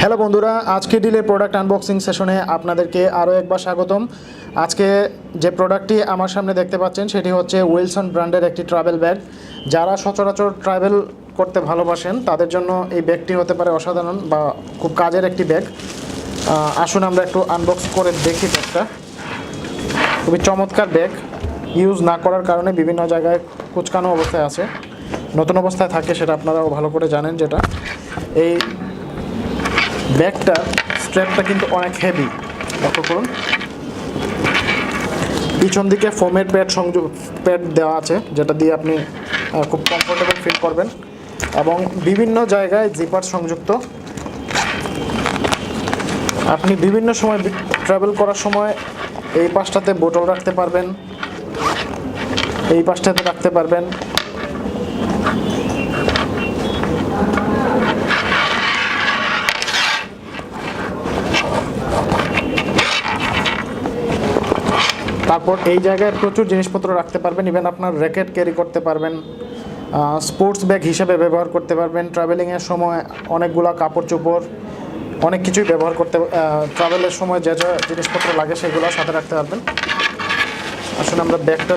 Hello বন্ধুরা, আজকে ডিলের product unboxing সেশনে আপনাদেরকে আরও একবার স্বাগতম। আজকে যে প্রোডাক্টটি আমার সামনে দেখতে পাচ্ছেন সেটি হচ্ছে উইলসন ব্র্যান্ডের একটি ট্রাভেল ব্যাগ। যারা সচরাচর ট্রাভেল করতে ভালোবাসেন তাদের জন্য এই ব্যাগটি হতে পারে অসাধারণ বা খুব কাজের একটি ব্যাগ। আসুন আমরা একটু আনবক্স করে দেখি ব্যাগটা। খুবই চমৎকার ব্যাগ, ইউজ না করার কারণে বিভিন্ন জায়গায় কুচকানো অবস্থায় আছে, নতুন অবস্থায় থাকে সেটা আপনারাও ভালো করে জানেন। যেটা এই ব্যাগটার স্ট্র্যাপটা কিন্তু অনেক হেভি, লক্ষ্য করুন। পিছন দিকে ফোমের প্যাড দেওয়া আছে, যেটা দিয়ে আপনি খুব কমফোর্টেবল ফিল করবেন, এবং বিভিন্ন জায়গায় জিপার সংযুক্ত। আপনি বিভিন্ন সময় ট্রাভেল করার সময় এই পাশটাতে বোতল রাখতে পারবেন, এই পাশটাতে রাখতে পারবেন। তারপর এই জায়গায় প্রচুর জিনিসপত্র রাখতে পারবেন, ইভেন আপনার র্যাকেট ক্যারি করতে পারবেন, স্পোর্টস ব্যাগ হিসেবে ব্যবহার করতে পারবেন। ট্রাভেলিংয়ের সময় অনেকগুলো কাপড় চোপড় অনেক কিছুই ব্যবহার করতে, ট্রাভেলের সময় যে যা জিনিসপত্র লাগে সেগুলো সাথে রাখতে পারবেন। আসলে আমরা ব্যাগটা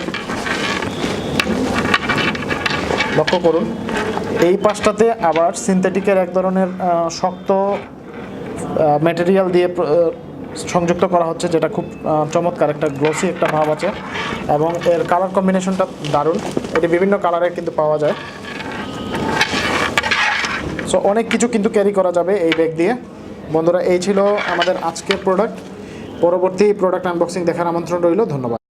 লক্ষ্য করুন, এই পাশটাতে আবার সিনথেটিকের এক ধরনের শক্ত ম্যাটেরিয়াল দিয়ে সংযুক্ত করা হচ্ছে, যেটা খুব চমৎকার, একটা গ্লসি একটা ভাব আছে, এবং এর কালার কম্বিনেশনটা দারুণ। এটি বিভিন্ন কালারে কিন্তু পাওয়া যায়। সো অনেক কিছু কিন্তু ক্যারি করা যাবে এই ব্যাগ দিয়ে। বন্ধুরা, এই ছিল আমাদের আজকের প্রোডাক্ট। পরবর্তী প্রোডাক্ট আনবক্সিং দেখার আমন্ত্রণ রইল। ধন্যবাদ।